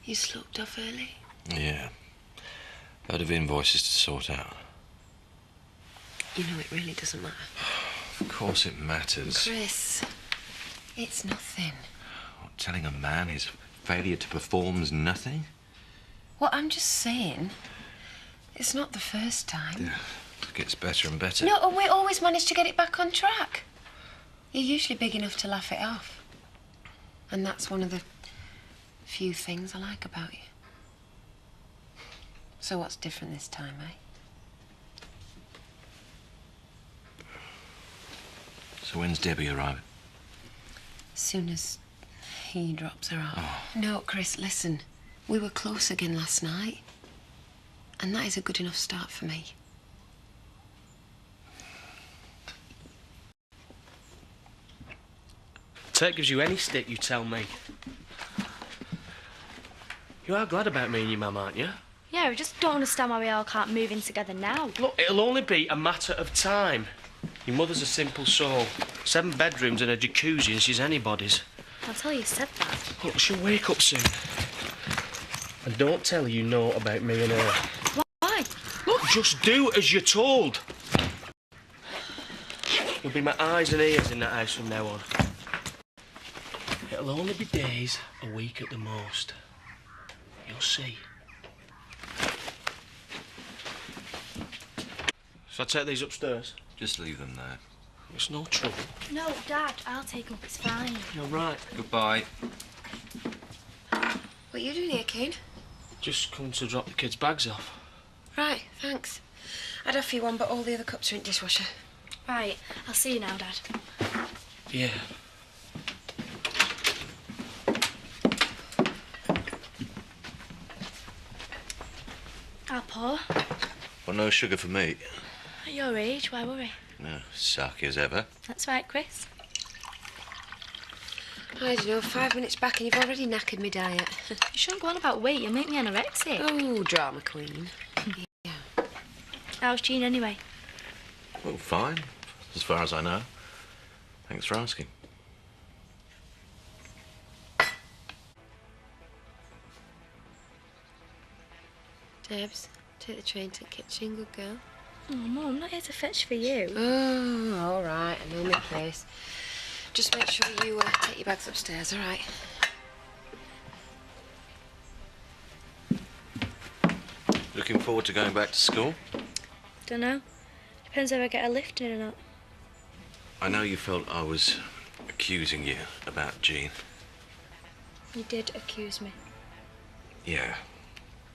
You slopped off early? Yeah. Load of invoices to sort out. You know it really doesn't matter. Of course it matters. Chris, it's nothing. What, telling a man his failure to perform's nothing? Well, I'm just saying, it's not the first time. Yeah, it gets better and better. No, and we always manage to get it back on track. You're usually big enough to laugh it off. And that's one of the few things I like about you. So what's different this time, eh? So when's Debbie arriving? As soon as he drops her off. Oh. No, Chris, listen. We were close again last night. And that is a good enough start for me. Ted gives you any stick, you tell me. You are glad about me and your mum, aren't you? Yeah, we just don't understand why we all can't move in together now. Look, it'll only be a matter of time. Your mother's a simple soul. 7 bedrooms and a jacuzzi and she's anybody's. I'll tell you said that. Look, she'll wake up soon. And don't tell her you know about me and her. Why? Look, just do as you're told. You'll be my eyes and ears in that house from now on. It'll only be days, a week at the most. You'll see. Shall I take these upstairs? Just leave them there. It's no trouble. No, Dad, I'll take them up, it's fine. You're right. Goodbye. What are you doing here, Kane? Just come to drop the kids' bags off. Right, thanks. I'd offer you one, but all the other cups are in the dishwasher. Right, I'll see you now, Dad. Yeah. I'll pour. Well, no sugar for me. At your age, why worry? No, sucky as ever. That's right, Chris. I don't know, 5 minutes back and you've already knackered me diet. You shouldn't go on about weight, you'll make me anorexic. Oh, drama queen. Yeah. How's Jean anyway? Well, fine, as far as I know. Thanks for asking. Debs, take the train to the kitchen, good girl. Oh, no, I'm not here to fetch for you. Oh, all right, I know my place. Just make sure you take your bags upstairs, all right? Looking forward to going back to school? Don't know. Depends if I get a lift in or not. I know you felt I was accusing you about Jean. You did accuse me. Yeah,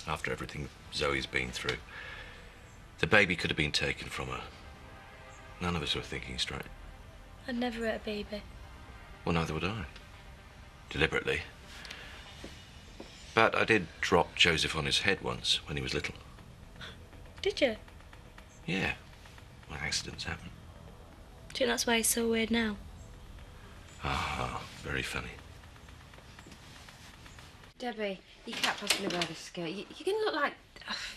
after everything Zoe's been through. The baby could have been taken from her. None of us were thinking straight. I'd never hurt a baby. Well, neither would I. Deliberately. But I did drop Joseph on his head once when he was little. Did you? Yeah. Well, accidents happen. Do you think that's why he's so weird now? Ah, very funny. Debbie, you can't possibly wear this skirt. You're going to look like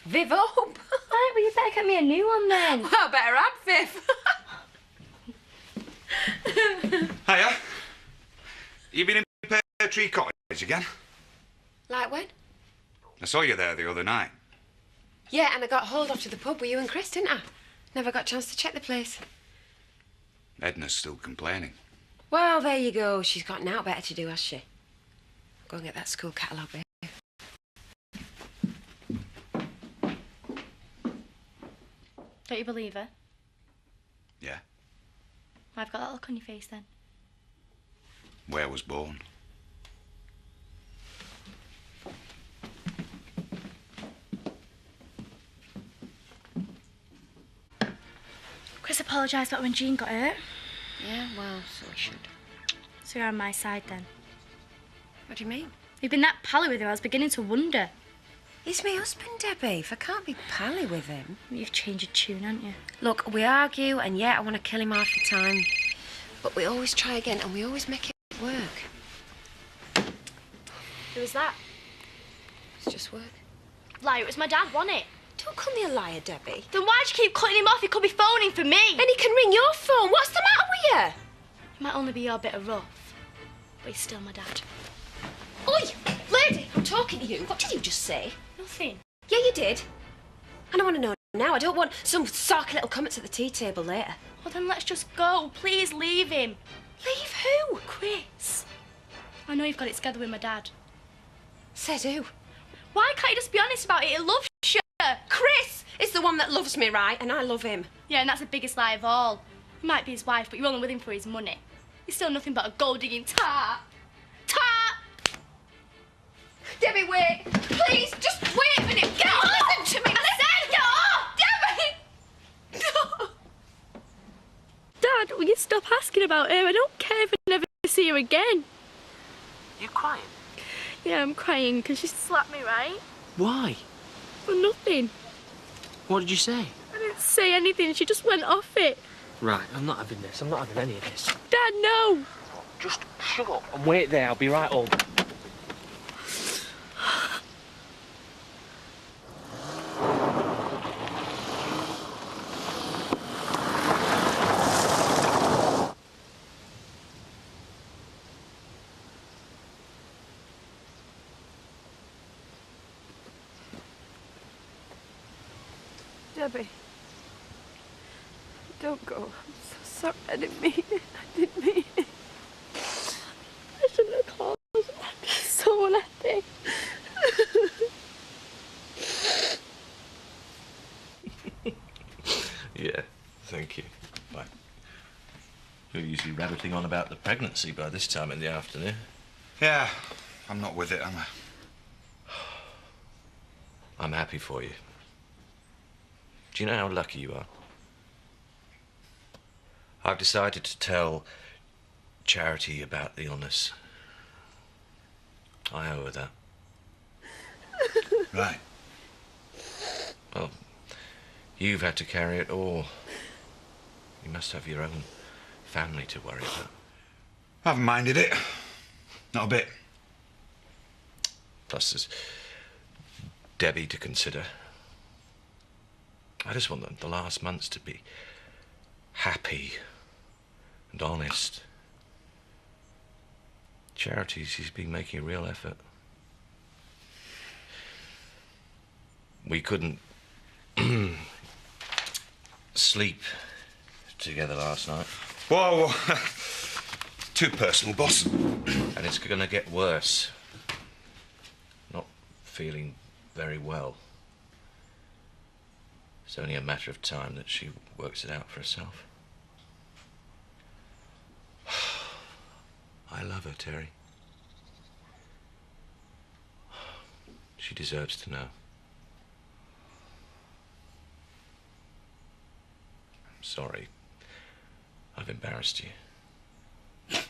Viv up. Right, well, you better get me a new one then. Well, better add Viv. Hiya. You been in Pear Tree Cottage again? Like when? I saw you there the other night. Yeah, and I got hauled off to the pub with you and Chris, didn't I? Never got a chance to check the place. Edna's still complaining. Well, there you go. She's got now better to do, has she? Go and get that school catalogue, babe. Don't you believe her? Yeah. Why have you got that look on your face then? Where I was born. Chris apologised about when Jean got hurt. Yeah, well, so I should. So you're on my side then. What do you mean? You've been that pally with him, I was beginning to wonder. He's my husband, Debbie. If I can't be pally with him... You've changed your tune, haven't you? Look, we argue, and yeah, I want to kill him half the time. But we always try again, and we always make it work. Who was that? It's just work. Liar, it was my dad, wasn't it? Don't call me a liar, Debbie. Then why'd you keep cutting him off? He could be phoning for me. And he can ring your phone. What's the matter with you? He might only be your bit of rough, but he's still my dad. Oi, lady! I'm talking to you. What did you just say? Nothing. Yeah, you did. And I want to know now. I don't want some sarky little comments at the tea table later. Well, then let's just go. Please leave him. Leave who? Chris. I know you've got it together with my dad. Says who? Why can't you just be honest about it? He loves you. Chris is the one that loves me, right? And I love him. Yeah, and that's the biggest lie of all. You might be his wife, but you're only with him for his money. He's still nothing but a gold-digging tart. Tart! Debbie, wait. Please, just wait a minute. Get on, listen to me. I said no! Debbie! No! Dad, will you stop asking about her? I don't care if I never see her again. You crying? Yeah, I'm crying because she slapped me, right? Why? For nothing. What did you say? I didn't say anything. She just went off it. Right, I'm not having this. I'm not having any of this. Dad, no! Just shut up and wait there. I'll be right home. Debbie, don't go. I'm so sorry. I didn't mean it. I didn't mean it. I shouldn't have called. I'm just so unhappy. Yeah, thank you. Right. You're usually rabbiting on about the pregnancy by this time in the afternoon. Yeah, I'm not with it, am I? I'm happy for you. Do you know how lucky you are? I've decided to tell Charity about the illness. I owe her that. Right. Well, you've had to carry it all. You must have your own family to worry about. I haven't minded it. Not a bit. Plus, there's Debbie to consider. I just want the last months to be happy and honest. Charity, she's been making a real effort. We couldn't sleep together last night. Whoa. Too personal, boss. And it's going to get worse. Not feeling very well. It's only a matter of time that she works it out for herself. I love her, Terry. She deserves to know. I'm sorry. I've embarrassed you.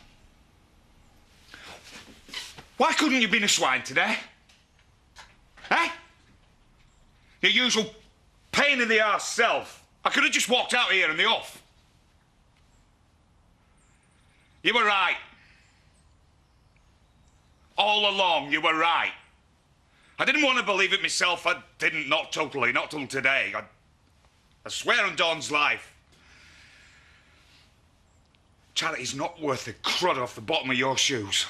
Why couldn't you been a swine today? Eh? Your usual pain in the arse self. I could have just walked out here and the off. You were right. All along, you were right. I didn't want to believe it myself. I didn't, not totally, not till today. I swear on Dawn's life. Charity's not worth the crud off the bottom of your shoes.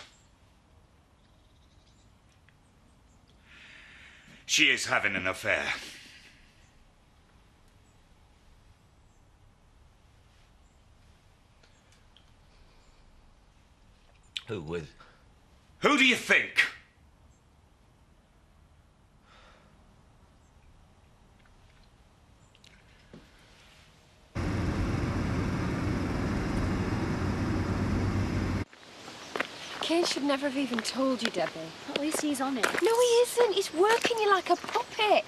She is having an affair. Who with? Who do you think? Kane should never have even told you, Debbie. At least he's on it. No, he isn't. He's working you like a puppet.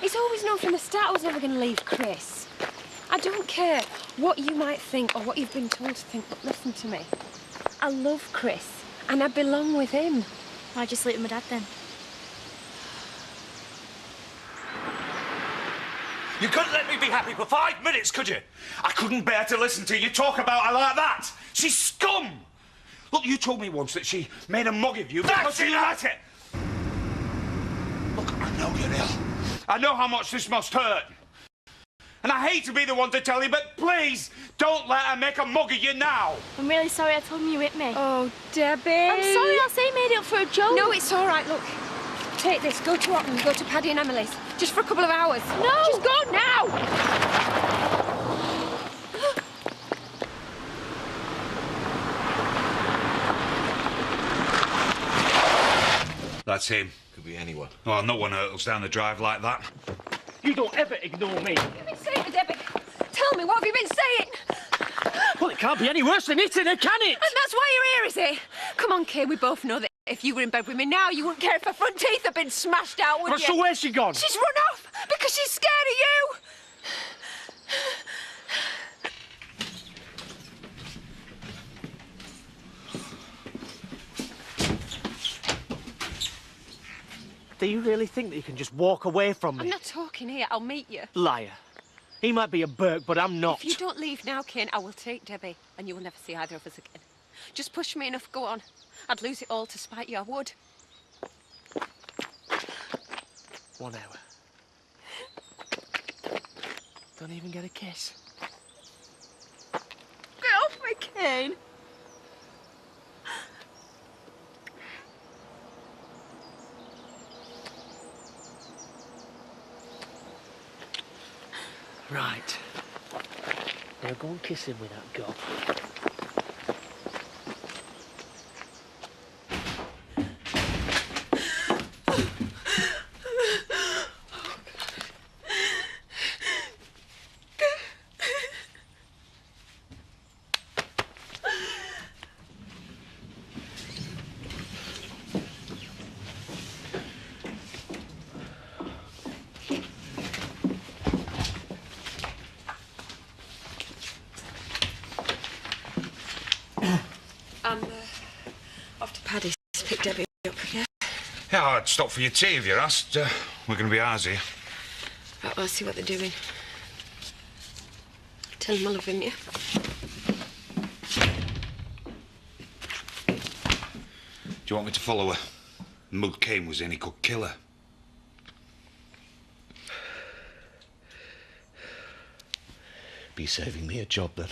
He's always known from the start I was never going to leave Chris. I don't care what you might think or what you've been told to think, but listen to me. I love Chris, and I belong with him. Why'd you sleep with my dad then? You couldn't let me be happy for 5 minutes, could you? I couldn't bear to listen to you talk about her like that. She's scum. Look, you told me once that she made a mug of you because you let it. Look, I know you're ill. I know how much this must hurt. And I hate to be the one to tell you, but please don't let her make a mug of you now. I'm really sorry I told him you hit me. Oh, Debbie. I'm sorry, I say made it up for a joke. No, it's all right. Look, Take this, go to Otten, go to Paddy and Emily's. Just for a couple of hours. No! Just go now! That's him. Could be anyone. Oh, no one hurtles down the drive like that. You don't ever ignore me. What have you been saying to Debbie? Tell me, what have you been saying? Well, it can't be any worse than hitting her, can it? And that's why you're here, is it? Come on, Kay, we both know that if you were in bed with me now, you wouldn't care if her front teeth had been smashed out, would Well, you? so where's she gone? She's run off because she's scared of you! Do you really think that you can just walk away from me? I'm not talking here, I'll meet you. Liar. He might be a Burke, but I'm not. If you don't leave now, Kane, I will take Debbie, and you will never see either of us again. Just push me enough, go on. I'd lose it all to spite you, I would. 1 hour. Don't even get a kiss. Get off me, Kane! Right. Now go and kiss him with that gob. I'm off to Paddy's to pick Debbie up, yeah? Yeah, I'd stop for your tea if you're asked. We're going to be ours here. Right, well, I'll see what they're doing. Tell them I love him, yeah? Do you want me to follow her? The mug Kane was in, he could kill her. Be saving me a job, then.